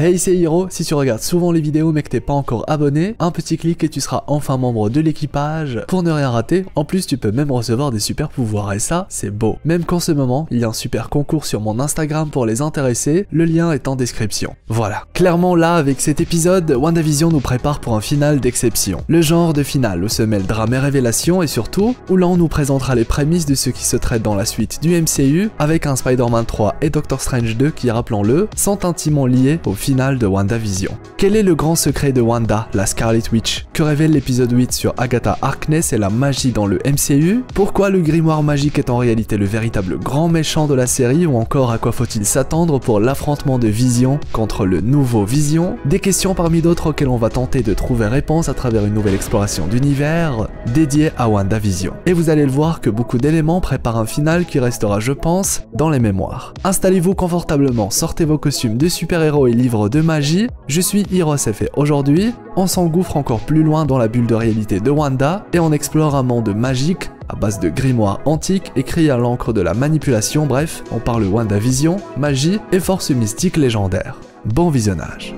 Hey, c'est Hiro, si tu regardes souvent les vidéos mais que t'es pas encore abonné, un petit clic et tu seras enfin membre de l'équipage pour ne rien rater. En plus, tu peux même recevoir des super pouvoirs et ça, c'est beau. Même qu'en ce moment, il y a un super concours sur mon Instagram pour les intéressés, le lien est en description. Voilà. Clairement là, avec cet épisode, WandaVision nous prépare pour un final d'exception. Le genre de finale où se mêlent drame et révélation et surtout, où là on nous présentera les prémices de ce qui se traite dans la suite du MCU avec un Spider-Man 3 et Doctor Strange 2 qui, rappelons-le, sont intimement liés au final de WandaVision. Quel est le grand secret de Wanda, la Scarlet Witch? Que révèle l'épisode 8 sur Agatha Harkness et la magie dans le MCU? Pourquoi le grimoire magique est en réalité le véritable grand méchant de la série? Ou encore à quoi faut-il s'attendre pour l'affrontement de Vision contre le nouveau Vision? Des questions parmi d'autres auxquelles on va tenter de trouver réponse à travers une nouvelle exploration d'univers dédiée à WandaVision. Et vous allez le voir que beaucoup d'éléments préparent un final qui restera, je pense, dans les mémoires. Installez-vous confortablement, sortez vos costumes de super-héros et livres de magie. Je suis HiroSF et aujourd'hui, on s'engouffre encore plus loin dans la bulle de réalité de Wanda et on explore un monde magique à base de grimoires antiques écrits à l'encre de la manipulation. Bref, on parle WandaVision, magie et force mystique légendaire. Bon visionnage.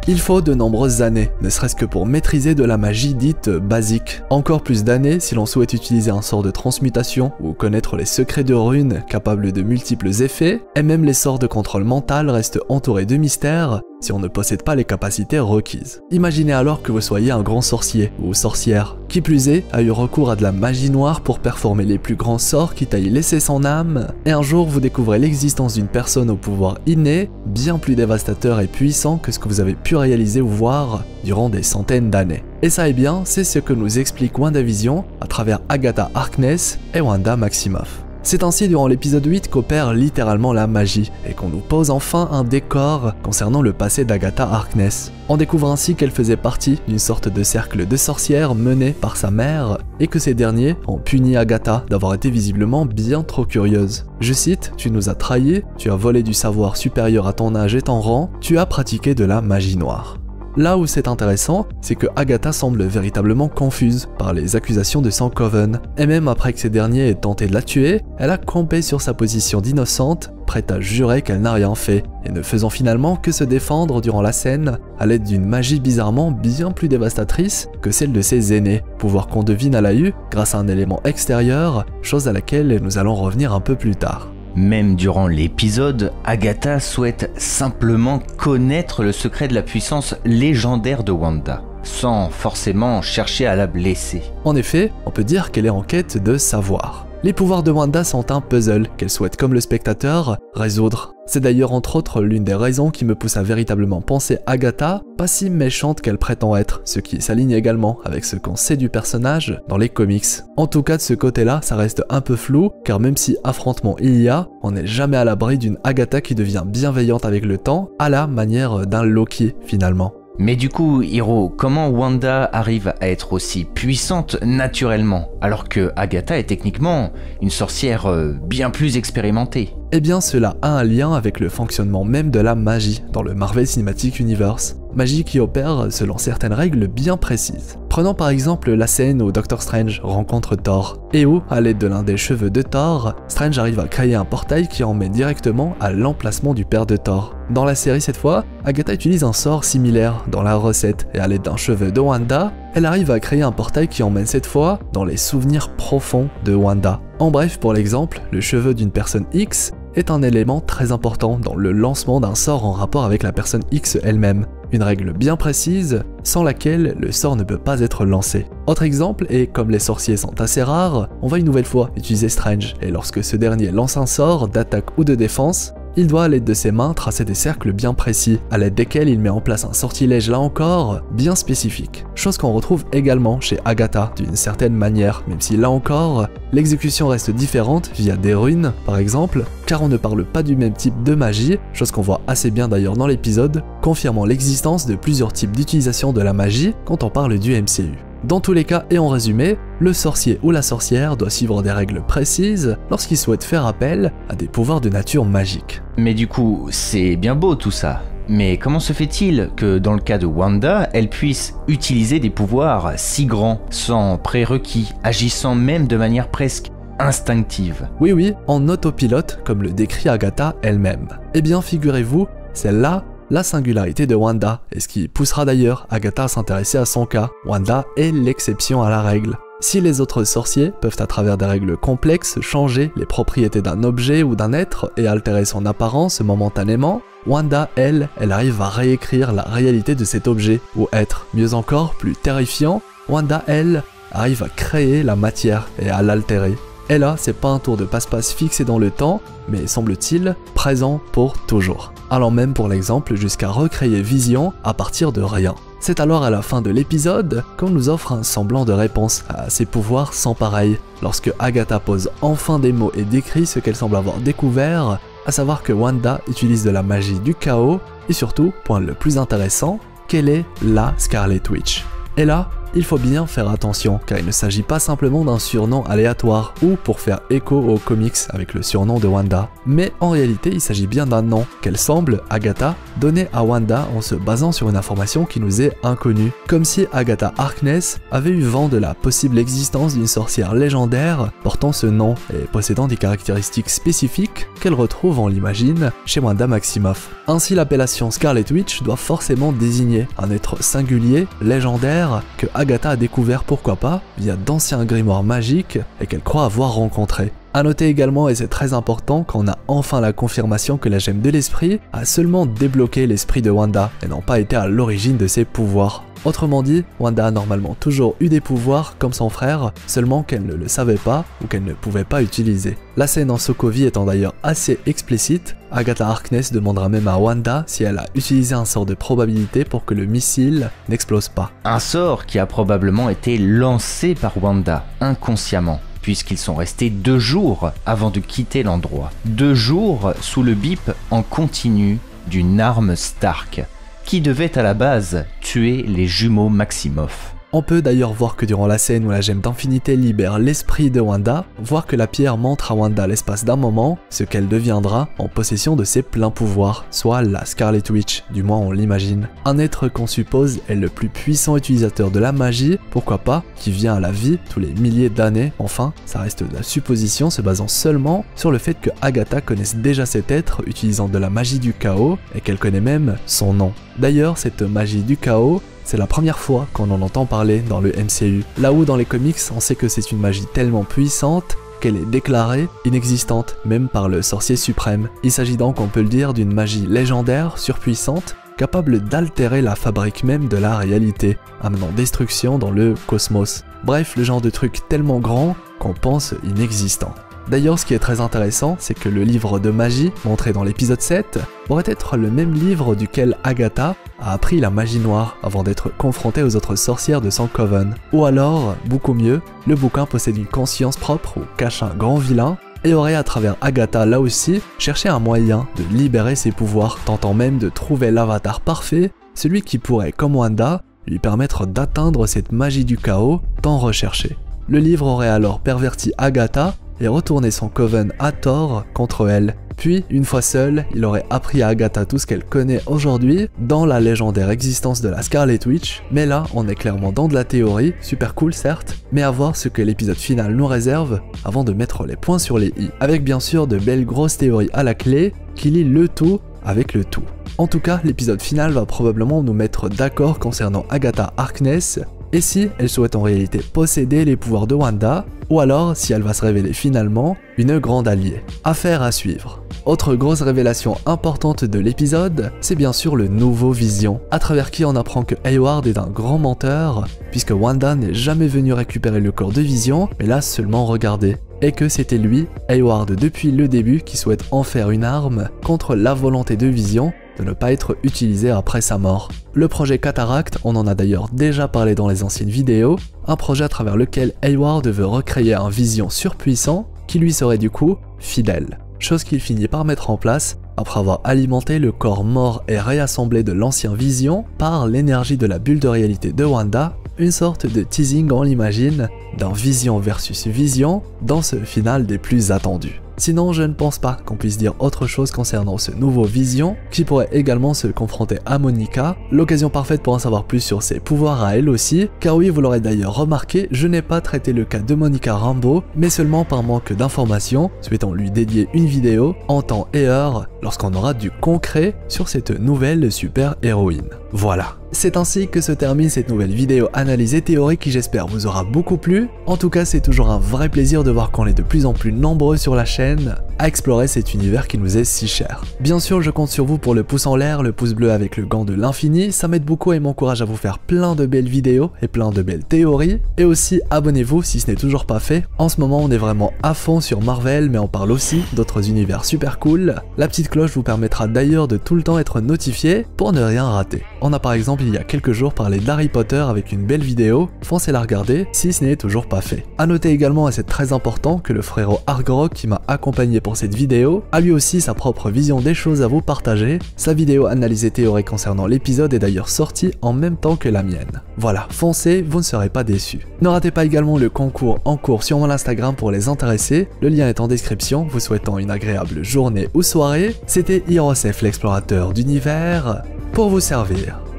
Il faut de nombreuses années, ne serait-ce que pour maîtriser de la magie dite basique. Encore plus d'années si l'on souhaite utiliser un sort de transmutation ou connaître les secrets de runes capables de multiples effets, et même les sorts de contrôle mental restent entourés de mystères si on ne possède pas les capacités requises. Imaginez alors que vous soyez un grand sorcier ou sorcière. Qui plus est, a eu recours à de la magie noire pour performer les plus grands sorts quitte à y laisser son âme, et un jour vous découvrez l'existence d'une personne au pouvoir inné, bien plus dévastateur et puissant que ce que vous avez pu réaliser ou voir durant des centaines d'années. Et ça, eh bien, c'est ce que nous explique WandaVision à travers Agatha Harkness et Wanda Maximoff. C'est ainsi durant l'épisode 8 qu'opère littéralement la magie et qu'on nous pose enfin un décor concernant le passé d'Agatha Harkness. On découvre ainsi qu'elle faisait partie d'une sorte de cercle de sorcières mené par sa mère et que ces derniers ont puni Agatha d'avoir été visiblement bien trop curieuse. Je cite, « Tu nous as trahis, tu as volé du savoir supérieur à ton âge et ton rang, tu as pratiqué de la magie noire. » Là où c'est intéressant, c'est que Agatha semble véritablement confuse par les accusations de son coven, et même après que ces derniers aient tenté de la tuer, elle a campé sur sa position d'innocente, prête à jurer qu'elle n'a rien fait, et ne faisant finalement que se défendre durant la scène à l'aide d'une magie bizarrement bien plus dévastatrice que celle de ses aînés, pouvoir qu'on devine à l'œil grâce à un élément extérieur, chose à laquelle nous allons revenir un peu plus tard. Même durant l'épisode, Agatha souhaite simplement connaître le secret de la puissance légendaire de Wanda, sans forcément chercher à la blesser. En effet, on peut dire qu'elle est en quête de savoir. Les pouvoirs de Wanda sont un puzzle qu'elle souhaite comme le spectateur résoudre. C'est d'ailleurs entre autres l'une des raisons qui me pousse à véritablement penser Agatha pas si méchante qu'elle prétend être, ce qui s'aligne également avec ce qu'on sait du personnage dans les comics. En tout cas de ce côté-là, ça reste un peu flou, car même si affrontement il y a, on n'est jamais à l'abri d'une Agatha qui devient bienveillante avec le temps, à la manière d'un Loki finalement. Mais du coup, Hiro, comment Wanda arrive à être aussi puissante naturellement, alors que Agatha est techniquement une sorcière bien plus expérimentée? Eh bien cela a un lien avec le fonctionnement même de la magie dans le Marvel Cinematic Universe. Magie qui opère selon certaines règles bien précises. Prenons par exemple la scène où Doctor Strange rencontre Thor, et où, à l'aide de l'un des cheveux de Thor, Strange arrive à créer un portail qui emmène directement à l'emplacement du père de Thor. Dans la série cette fois, Agatha utilise un sort similaire dans la recette, et à l'aide d'un cheveu de Wanda, elle arrive à créer un portail qui emmène cette fois dans les souvenirs profonds de Wanda. En bref, pour l'exemple, le cheveu d'une personne X est un élément très important dans le lancement d'un sort en rapport avec la personne X elle-même. Une règle bien précise, sans laquelle le sort ne peut pas être lancé. Autre exemple, et comme les sorciers sont assez rares, on va une nouvelle fois utiliser Strange, et lorsque ce dernier lance un sort d'attaque ou de défense, il doit à l'aide de ses mains tracer des cercles bien précis, à l'aide desquels il met en place un sortilège là encore, bien spécifique. Chose qu'on retrouve également chez Agatha d'une certaine manière, même si là encore, l'exécution reste différente via des runes par exemple, car on ne parle pas du même type de magie, chose qu'on voit assez bien d'ailleurs dans l'épisode, confirmant l'existence de plusieurs types d'utilisation de la magie quand on parle du MCU. Dans tous les cas et en résumé, le sorcier ou la sorcière doit suivre des règles précises lorsqu'il souhaite faire appel à des pouvoirs de nature magique. Mais du coup, c'est bien beau tout ça. Mais comment se fait-il que dans le cas de Wanda, elle puisse utiliser des pouvoirs si grands, sans prérequis, agissant même de manière presque instinctive? Oui, en autopilote, comme le décrit Agatha elle-même. Eh bien, figurez-vous, c'est là la singularité de Wanda, et ce qui poussera d'ailleurs Agatha à s'intéresser à son cas. Wanda est l'exception à la règle. Si les autres sorciers peuvent à travers des règles complexes changer les propriétés d'un objet ou d'un être et altérer son apparence momentanément, Wanda, elle arrive à réécrire la réalité de cet objet ou être. Mieux encore, plus terrifiant, Wanda, elle, arrive à créer la matière et à l'altérer. Et là, c'est pas un tour de passe-passe fixé dans le temps, mais semble-t-il présent pour toujours. Allant même pour l'exemple jusqu'à recréer Vision à partir de rien. C'est alors à la fin de l'épisode qu'on nous offre un semblant de réponse à ses pouvoirs sans pareil, lorsque Agatha pose enfin des mots et décrit ce qu'elle semble avoir découvert, à savoir que Wanda utilise de la magie du chaos, et surtout, point le plus intéressant, qu'elle est la Scarlet Witch. Et là, il faut bien faire attention, car il ne s'agit pas simplement d'un surnom aléatoire, ou pour faire écho aux comics avec le surnom de Wanda, mais en réalité il s'agit bien d'un nom qu'elle semble, Agatha, donner à Wanda en se basant sur une information qui nous est inconnue, comme si Agatha Harkness avait eu vent de la possible existence d'une sorcière légendaire portant ce nom et possédant des caractéristiques spécifiques qu'elle retrouve, on l'imagine, chez Wanda Maximoff. Ainsi l'appellation Scarlet Witch doit forcément désigner un être singulier, légendaire, que Agatha a découvert pourquoi pas via d'anciens grimoires magiques et qu'elle croit avoir rencontrés. A noter également, et c'est très important, qu'on a enfin la confirmation que la gemme de l'esprit a seulement débloqué l'esprit de Wanda et n'ont pas été à l'origine de ses pouvoirs. Autrement dit, Wanda a normalement toujours eu des pouvoirs comme son frère, seulement qu'elle ne le savait pas ou qu'elle ne pouvait pas utiliser. La scène en Sokovie étant d'ailleurs assez explicite, Agatha Harkness demandera même à Wanda si elle a utilisé un sort de probabilité pour que le missile n'explose pas. Un sort qui a probablement été lancé par Wanda, inconsciemment, puisqu'ils sont restés 2 jours avant de quitter l'endroit. 2 jours sous le bip en continu d'une arme Stark, qui devait à la base tuer les jumeaux Maximoff. On peut d'ailleurs voir que durant la scène où la gemme d'infinité libère l'esprit de Wanda, voir que la pierre montre à Wanda l'espace d'un moment ce qu'elle deviendra en possession de ses pleins pouvoirs, soit la Scarlet Witch, du moins on l'imagine. Un être qu'on suppose est le plus puissant utilisateur de la magie, pourquoi pas, qui vient à la vie tous les milliers d'années, enfin, ça reste de la supposition se basant seulement sur le fait que Agatha connaisse déjà cet être utilisant de la magie du chaos et qu'elle connaît même son nom. D'ailleurs, cette magie du chaos, c'est la première fois qu'on en entend parler dans le MCU. Là où dans les comics, on sait que c'est une magie tellement puissante qu'elle est déclarée inexistante, même par le sorcier suprême. Il s'agit donc, on peut le dire, d'une magie légendaire, surpuissante, capable d'altérer la fabrique même de la réalité, amenant destruction dans le cosmos. Bref, le genre de truc tellement grand qu'on pense inexistant. D'ailleurs, ce qui est très intéressant, c'est que le livre de magie, montré dans l'épisode 7, pourrait être le même livre duquel Agatha a appris la magie noire avant d'être confrontée aux autres sorcières de son coven. Ou alors, beaucoup mieux, le bouquin possède une conscience propre ou cache un grand vilain, et aurait à travers Agatha là aussi cherché un moyen de libérer ses pouvoirs, tentant même de trouver l'avatar parfait, celui qui pourrait, comme Wanda, lui permettre d'atteindre cette magie du chaos tant recherchée. Le livre aurait alors perverti Agatha et retourné son coven à tort contre elle. Puis, une fois seul, il aurait appris à Agatha tout ce qu'elle connaît aujourd'hui dans la légendaire existence de la Scarlet Witch, mais là, on est clairement dans de la théorie, super cool certes, mais à voir ce que l'épisode final nous réserve avant de mettre les points sur les i, avec bien sûr de belles grosses théories à la clé qui lient le tout avec le tout. En tout cas, l'épisode final va probablement nous mettre d'accord concernant Agatha Harkness, et si elle souhaite en réalité posséder les pouvoirs de Wanda, ou alors si elle va se révéler finalement une grande alliée. Affaire à suivre. Autre grosse révélation importante de l'épisode, c'est bien sûr le nouveau Vision, à travers qui on apprend que Hayward est un grand menteur, puisque Wanda n'est jamais venue récupérer le corps de Vision, mais l'a seulement regardé. Et que c'était lui, Hayward depuis le début, qui souhaite en faire une arme contre la volonté de Vision de ne pas être utilisé après sa mort. Le projet Cataract, on en a d'ailleurs déjà parlé dans les anciennes vidéos, un projet à travers lequel Hayward veut recréer un Vision surpuissant qui lui serait du coup fidèle. Chose qu'il finit par mettre en place après avoir alimenté le corps mort et réassemblé de l'ancien Vision par l'énergie de la bulle de réalité de Wanda une sorte de teasing, on l'imagine, d'un Vision versus Vision dans ce final des plus attendus. Sinon, je ne pense pas qu'on puisse dire autre chose concernant ce nouveau Vision, qui pourrait également se confronter à Monica, l'occasion parfaite pour en savoir plus sur ses pouvoirs à elle aussi, car oui, vous l'aurez d'ailleurs remarqué, je n'ai pas traité le cas de Monica Rambeau, mais seulement par manque d'informations, souhaitant lui dédier une vidéo en temps et heure, lorsqu'on aura du concret sur cette nouvelle super-héroïne. Voilà. C'est ainsi que se termine cette nouvelle vidéo analyse et théorie qui j'espère vous aura beaucoup plu. En tout cas, c'est toujours un vrai plaisir de voir qu'on est de plus en plus nombreux sur la chaîne à explorer cet univers qui nous est si cher. Bien sûr, je compte sur vous pour le pouce en l'air, le pouce bleu avec le gant de l'infini, ça m'aide beaucoup et m'encourage à vous faire plein de belles vidéos et plein de belles théories. Et aussi, abonnez-vous si ce n'est toujours pas fait. En ce moment, on est vraiment à fond sur Marvel, mais on parle aussi d'autres univers super cool. La petite cloche vous permettra d'ailleurs de tout le temps être notifié pour ne rien rater. On a par exemple il y a quelques jours parlé d'Harry Potter avec une belle vidéo, foncez la regarder si ce n'est toujours pas fait. A noter également, et c'est très important, que le frérot Argrok qui m'a accompagné pour cette vidéo a lui aussi sa propre vision des choses à vous partager. Sa vidéo analyse et théorie concernant l'épisode est d'ailleurs sortie en même temps que la mienne. Voilà, foncez, vous ne serez pas déçus. Ne ratez pas également le concours en cours sur mon Instagram pour les intéressés, le lien est en description, vous souhaitant une agréable journée ou soirée. C'était Hirosef l'explorateur d'univers, pour vous servir.